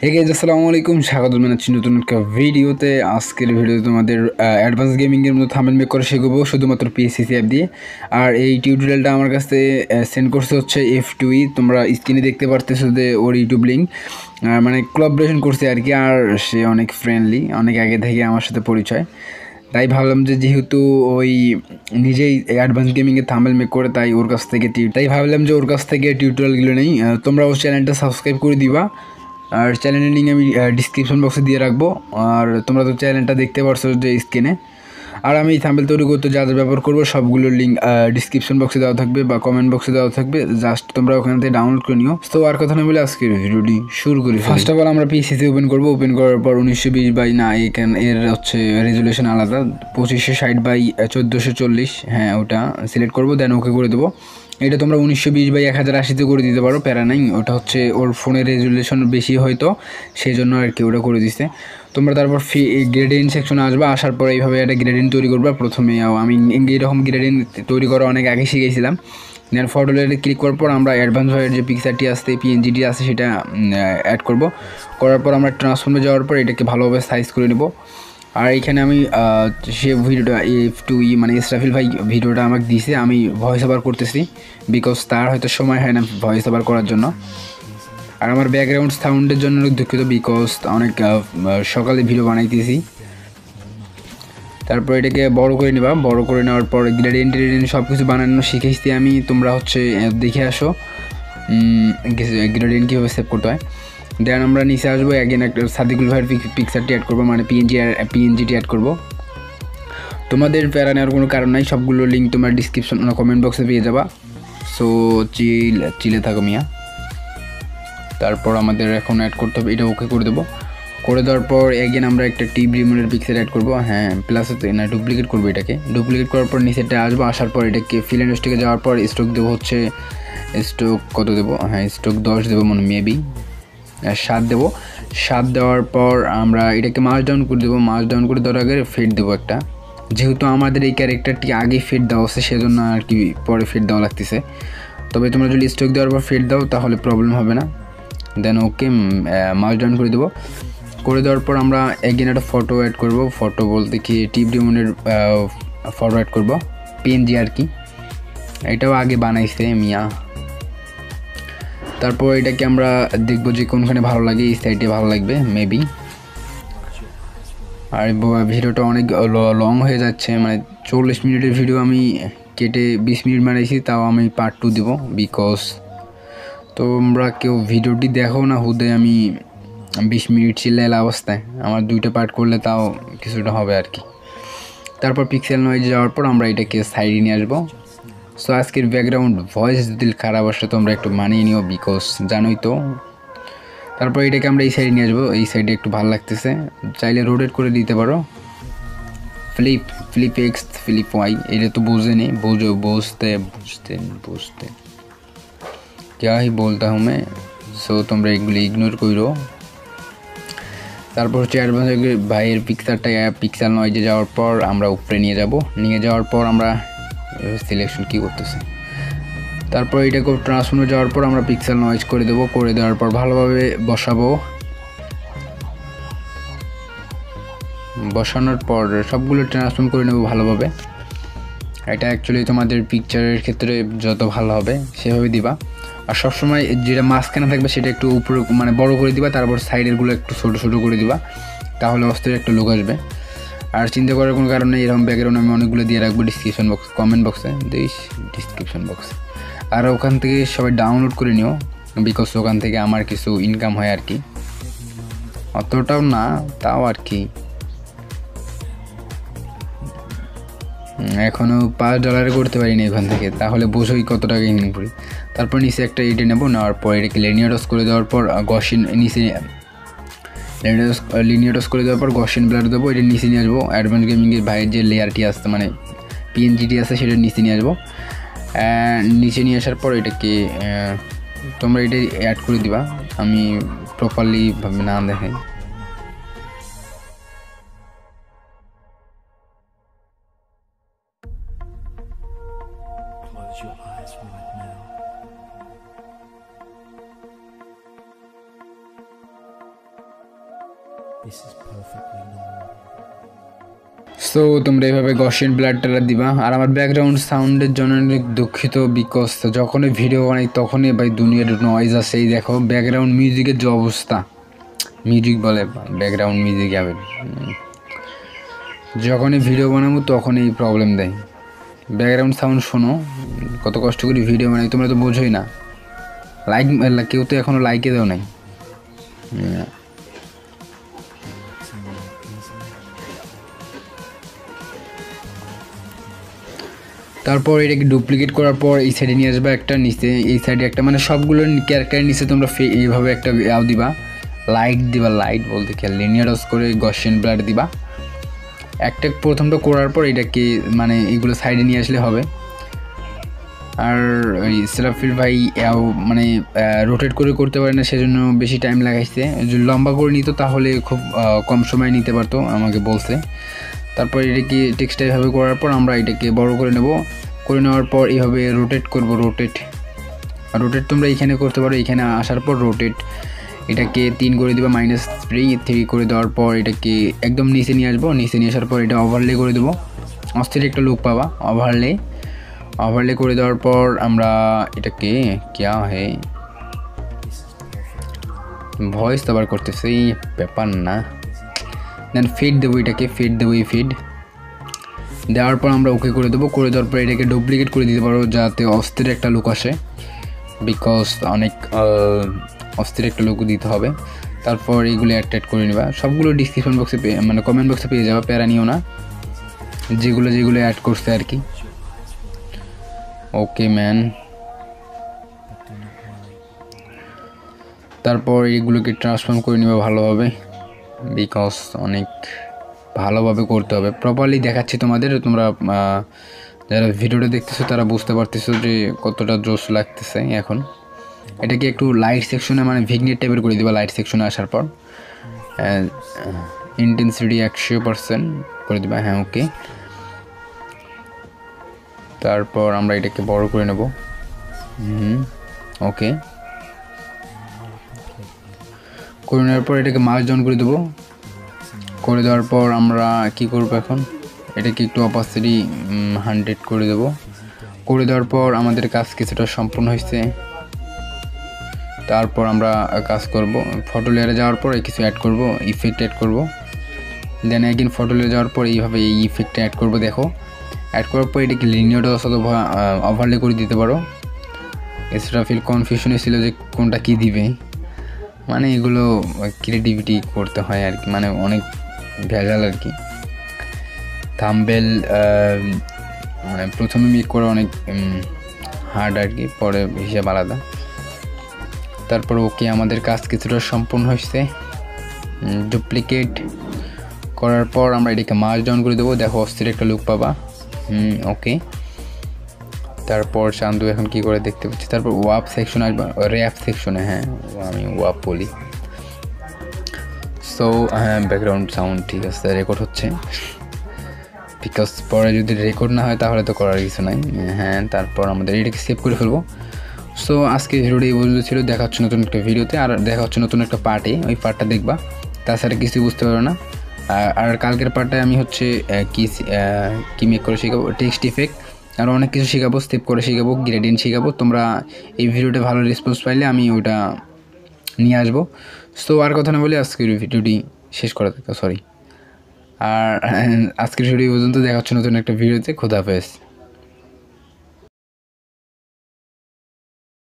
Hey guys, আসসালামু আলাইকুম। স্বাগত জানাচ্ছি নতুন একটা ভিডিওতে। আজকের ভিডিওতে তোমাদের অ্যাডভান্স গেমিংয়ের মতো থাম্বনেল মেক করা শিখবো শুধুমাত্র পিএসসি অ্যাপ দিয়ে। আর এই টিউটোরিয়ালটা আমার কাছে সেন্ড করছে হচ্ছে F2E। তোমরা স্ক্রিনে দেখতে পারতেছো যে ওর ইউটিউব লিঙ্ক, মানে কোলাবোরেশন করছে আর কি। আর সে অনেক ফ্রেন্ডলি, অনেক আগে থেকে আমার সাথে পরিচয়। তাই ভাবলাম যে যেহেতু ওই নিজেই অ্যাডভান্স গেমিংয়ের থাম্বনেল মেক করে, তাই ওর কাছ থেকে ওর কাছ থেকে টিউটোরিয়ালগুলো নেই। তোমরা ওর চ্যানেলটা সাবস্ক্রাইব করে দিবা, আর চ্যানেলের লিঙ্ক আমি ডিসক্রিপশন বক্সে দিয়ে রাখবো। আর তোমরা তো চ্যানেলটা দেখতে পারছো যে স্ক্রিনে। আর আমি থাম্বনেল তৈরি করতে যা যা ব্যবহার করবো সবগুলোর লিঙ্ক ডিসক্রিপশন বক্সে দেওয়া থাকবে বা কমেন্ট বক্সে দেওয়া থাকবে, জাস্ট তোমরা ওখান থেকে ডাউনলোড করে নিও। তো আর কথা না বলে আজকের ভিডিওটি শুরু করি। ফার্স্ট অফ অল আমরা পিসিতে ওপেন করবো। ওপেন করার পর 1920 বাই না, এর হচ্ছে রেজুলেশন আলাদা, 2560 বাই 1440, হ্যাঁ ওটা সিলেক্ট করবো, দেন ওকে করে দেবো। এটা তোমরা 1920 বাই 1080 করে দিতে পারো, প্যারা নাই। ওটা হচ্ছে ওর ফোনের রেজুলেশন বেশি হয়তো, সেই জন্য আর কি ওটা করে দিচ্ছে। তোমরা তারপর গ্রেডিয়েন্ট সেকশনে আসবে, আসার পর এইভাবে একটা গ্রেডিয়েন্ট তৈরি করবা। প্রথমে আমি এইরকম গ্রেডিয়েন্ট তৈরি করা অনেক আগে শিখেছিলাম। দেন ফটো লেয়ারে ক্লিক করার পর আমরা অ্যাডভান্স ওয়ের যে পিকচারটি আসছে, পিএনজিটি আছে, সেটা অ্যাড করব। করার পর আমরা ট্রান্সফর্মে যাওয়ার পর এটাকে ভালোভাবে সাইজ করে নেব। আর এইখানে আমি সে ভিডিওটা F2E মানে ইসরাফিল ভাই ভিডিওটা আমাকে দিয়েছে, আমি ভয়েস ওভার করতেছি, বিকজ তার হয়তো সময় হয় না ভয়েস ওভার করার জন্য। আর আমার ব্যাকগ্রাউন্ড সাউন্ডের জন্য দুঃখিত, বিকজ অনেক সকালে ভিডিও বানাইতেছি। তারপর এটাকে বড় করে নেবা। বড় করে নেওয়ার পর গ্রেডিয়েন্ট সব কিছু বানানো শিখেছি আমি, তোমরা হচ্ছে দেখে আসো গ্রেডিয়েন্ট কীভাবে সেভ করতে হয়। দেন আমরা নিচে আসবো, অ্যাগেন একটা সাদিকুল ভাইয়ের পিকচারটি অ্যাড করবো, মানে পিএনজিটি অ্যাড করবো। তোমাদের প্যারা নেওয়ার কোনো কারণ নাই, সবগুলো লিঙ্ক তোমরা ডিসক্রিপশন কমেন্ট বক্সে পেয়ে যাবা। সো চিলে থাকো মিয়া। তারপর আমাদের এখন অ্যাড করতে হবে, এটা ওকে করে দেবো। করে দেওয়ার পর এগেন আমরা একটা টিপ রিমুভের পিক্সেল অ্যাড করবো, হ্যাঁ প্লাস না ডুপ্লিকেট করবো। এটাকে ডুপ্লিকেট করার পর নিচেটা আসবো, আসার পর এটাকে ফিল অ্যান্ড স্ট্রোকে যাওয়ার পর স্ট্রোক দেবো হচ্ছে, স্ট্রোক কত দেবো, হ্যাঁ স্ট্রোক 10 দেবো, মানে মেবি 7 দেবো। 7 দেওয়ার পর আমরা এটাকে মাস ডাউন করে দেবো। মাস ডাউন করে দেওয়ার আগে ফেড দেবো একটা, যেহেতু আমাদের এই ক্যারেক্টারটি আগে ফেড দেওয়া হচ্ছে সেজন্য আর কি পরে ফেড দেওয়া লাগতেছে। তবে তোমরা যদি স্ট্রোক দেওয়ার পর ফেড দাও তাহলে প্রবলেম হবে না। দেন ওকে মাস ডাউন করে দেবো। করে দেওয়ার পর আমরা এগেন একটা ফটো অ্যাড করব। ফটো বলতে কি টিপ ডিমনের ফটো অ্যাড করব, পিএনজি আর কি। এটাও আগে বানাইছে মিয়া। তারপর এটাকে আমরা দেখবো যে কোনখানে ভালো লাগে, এই সাইডে ভালো লাগবে মেবি। আর ভিডিওটা অনেক লং হয়ে যাচ্ছে, মানে 40 মিনিটের ভিডিও আমি কেটে 20 মিনিট বানাইছি, তাও আমি পার্ট 2 দেবো, বিকজ তোমরা কেউ ভিডিওটি দেখো না হুদে আমি 20 মিনিট চিল্লাইলা অবস্থায়, আমার 2টা পার্ট করলে তাও কিছুটা হবে আর কি। তারপর পিক্সেল নয়েজে যাওয়ার পর আমরা এটাকে সাইডে নিয়ে আসবো। সো আজকের ব্যাকগ্রাউন্ড ভয়েস যদি খারাপ আসে তোমরা একটু মানিয়ে নিও, বিকজ জানোই তো। তারপর এটাকে আমরা এই সাইডে নিয়ে আসবো, এই সাইডে একটু ভালো লাগতেছে, চাইলে রোটেট করে দিতে পারো। ফ্লিপ এক্স, ফ্লিপ ওয়াই, এটা তো বুঝেনি, বুঝতে क्या ही बोलता हूँ मैं। সো তোমরা এগুলি ইগনোর করো। তারপর হচ্ছে অ্যাডভান্স ভাইয়ের পিকচারটা পিক্সেল নয়েজে যাওয়ার পর আমরা উপরে নিয়ে যাওয়ার পর আমরা সিলেকশন কী করতেছে। তারপর এটাকে ট্রান্সফর্মে যাওয়ার পর আমরা পিক্সেল নয়েজ করে দেবো। করে দেওয়ার পর ভালোভাবে বসানোর পর সবগুলো ট্রান্সফর্ম করে নেব ভালোভাবে। এটা অ্যাকচুয়ালি তোমাদের পিকচারের ক্ষেত্রে যত ভালো হবে সেভাবে দিবা। আর সবসময় যেটা মাঝখানে থাকবে সেটা একটু উপরে মানে বড় করে দিবা, তারপর সাইডেরগুলো একটু ছোটো ছোটো করে দিবা, তাহলে অস্থির একটা লুক আসবে। আর চিন্তা করার কোনো কারণ নেই, এরকম ব্যাকগ্রাউন্ড আমি অনেকগুলো দিয়ে রাখবো কমেন্ট বক্সে ডিসক্রিপশন বক্সে। আর ওখান থেকে সবাই ডাউনলোড করে নিও, বিকজ ওখান থেকে আমার কিছু ইনকাম হয় আর কি, অতটাও না তাও আর কি। এখনও $5 করতে পারিনি এখান থেকে, তাহলে বোঝোই কত টাকা ইনকাম করি। তারপর নিচে একটা এটে নেবো, নেওয়ার পর এটাকে লিনিয়ারস করে দেওয়ার পর নিচে লিনিয়ারস করে দেওয়ার পর গসিয়ান ব্লার দেবো। এটা নিচে নিয়ে আসবো, অ্যাডভান্স গেমিংয়ের ভাইয়ের যে লেয়ারটি আসছে মানে পিএনজিটি আছে সেটা নিচে নিয়ে আসবো। নিচে নিয়ে আসার পর এটাকে তোমরা এটা অ্যাড করে দিবা, আমি প্রপারলি ভাবে না দেখাই। Close your eyes right now. So তোমরা এইভাবে গসিয়ান ব্লাডটা দিবা। আর আমার ব্যাকগ্রাউন্ড সাউন্ডের জন্য অনেক দুঃখিত, বিকজ যখনই ভিডিও বানাই তখনই ভাই দুনিয়ার নয়েজ আছে। এই দেখো ব্যাকগ্রাউন্ড মিউজিকের যে অবস্থা, মিউজিক বলে ব্যাকগ্রাউন্ড মিউজিক যাবে, যখনই ভিডিও বানাবো তখনই প্রবলেম দেয়। ব্যাকগ্রাউন্ড সাউন্ড শোনো, কত কষ্ট করে ভিডিও বানাই, তোমরা তো বোঝোই না। লাইক কেউ তো এখনও লাইকে দেও নাই। তারপর এটাকে ডুপ্লিকেট করার পর এই সাইডে নিয়ে আসবা একটা, নিচে এই সাইডে একটা, মানে সবগুলো ক্যারেক্টারের নিচে তোমরা এইভাবে একটা দিবা, লাইট দিবা, লাইট বলতে কি লিনিয়ারস করে গসিয়ান ব্লাড দিবা একটা। প্রথমটা করার পর এটাকে মানে এগুলো সাইডে নিয়ে আসলে হবে। আর ওই সেরাফিল ভাই মানে রোটেট করে করতে পারে না, সেজন্য বেশি টাইম লাগাইছে। যদি লম্বা করে নিত তাহলে খুব কম সময় নিতে পারতো, আমাকে বলছে। তারপর এটাকে টেক্সটটা এভাবে করার পর আমরা এটাকে বড় করে নেব। করে নেওয়ার পর এইভাবে রোটেট করব। রোটেট তোমরা এখানে করতে পারো। এখানে আসার পর রোটেট এটাকে 3 করে দিবা, -3 করে দেওয়ার পর এটাকে একদম নিচে নিয়ে আসবো। নিচে নিয়ে আসার পর এটা ওভারলে করে দেবো, অস্থির একটা লুক পাবা। ওভারলে করে দেওয়ার পর আমরা এটাকে ভয়েস তো আবার করতেছে, এই ব্যাপার না। দেন ফিড দেবো, এটাকে ফিড দেবো। এই ফিড দেওয়ার পর আমরা ওকে করে দেবো। করে দেওয়ার পর এটাকে ডুপ্লিকেট করে দিতে পারো যাতে অস্থির একটা লুক আসে, বিকজ অনেক অস্থির একটা লুক দিতে হবে। তারপর এইগুলো অ্যাড করে নেবা। সবগুলো ডিসক্রিপশন বক্সে মানে কমেন্ট বক্সে পেয়ে যাবে, প্যারা নিও না, যেগুলো অ্যাড করছে আর কি। ওকে ম্যান। তারপর এইগুলোকে ট্রান্সফর্ম করে নেবে ভালোভাবে, বিকজ অনেক ভালোভাবে করতে হবে। প্রপারলি দেখাচ্ছি তোমাদের, তোমরা যারা ভিডিওটা দেখতেছো তারা বুঝতে পারতেছো যে কতটা জোশ লাগতেছে। এখন এটাকে একটু লাইট সেকশনে মানে ভিগনেট টাইপের করে দিবা। লাইট সেকশনে আসার পর ইন্টেন্সিটি 100% করে দিবা। হ্যাঁ ওকে। তারপর আমরা এটাকে বড় করে নেব। ওকে করে নেওয়ার পর এটাকে মার্জ ডাউন করে দেবো। করে দেওয়ার পর আমরা কি করব এখন, এটাকে একটু অপাসিটি 100 করে দেব। করে দেওয়ার পর আমাদের কাজ কিছুটা সম্পূর্ণ হয়েছে। তারপর আমরা কাজ করব ফটো লেয়ারে যাওয়ার পর কিছু অ্যাড করব, ইফেক্ট অ্যাড করব। দেন এগেইন ফটো লেয়ারে যাওয়ার পর এইভাবে এই ইফেক্টটা অ্যাড করব। দেখো অ্যাড করার পর এটাকে লিনিয়ার অথবা ওভারলে করে দিতে পারো। এছাড়া ফিল কনফিউশনে ছিল যে কোনটা কী দিবে, মানে এগুলো ক্রিয়েটিভিটি করতে হয় আর কি, মানে অনেক ভেজাল আর কি। থাম্বনেল মানে প্রথমে মেক করা অনেক হার্ড আর কি, পরে হিসাব আলাদা। তারপর ওকে আমাদের কাজ কিছুটা সম্পূর্ণ হয়েছে। ডুপ্লিকেট করার পর আমরা এটাকে মার্জ ডাউন করে দেবো। দেখো অস্থির একটা লুক পাবা। ওকে। তারপর চান্দু এখন কি করে দেখতে পাচ্ছি। তারপর ওয়াপ সেকশন আসবে, র্যাপ সেকশনে। হ্যাঁ আমি ওয়াপ বলি। সো হ্যাঁ ব্যাকগ্রাউন্ড সাউন্ড ঠিক আছে, রেকর্ড হচ্ছে, বিকজ পরে যদি রেকর্ড না হয় তাহলে তো করার কিছু নাই। হ্যাঁ তারপর আমাদের এটাকে সেভ করে ফেলবো। সো আজকে ভিডিওটি এই পর্যন্ত ছিল। দেখা হচ্ছে নতুন একটা ভিডিওতে, আর দেখা হচ্ছে নতুন একটা পার্টে। ওই পার্টটা দেখবা, তাছাড়া কিছু বুঝতে পারো না। আর কালকের পার্টটায় আমি হচ্ছে কি মেক করে শেখাবো, টেক্সট ইফেক্ট, আর অনেক কিছু শেখাবো, স্টেপ করে শেখাবো, গ্রেডিয়েন্ট শেখাবো। তোমরা এই ভিডিওটা ভালো রেসপন্স পাইলে আমি ওটা নিয়ে আসবো। সো আর কথা না বলে আজকের ভিডিওটি শেষ করা থাকতো, সরি। আর আজকের ভিডিও পর্যন্ত দেখা হচ্ছে নতুন একটা ভিডিওতে। খোদা হাফেজ।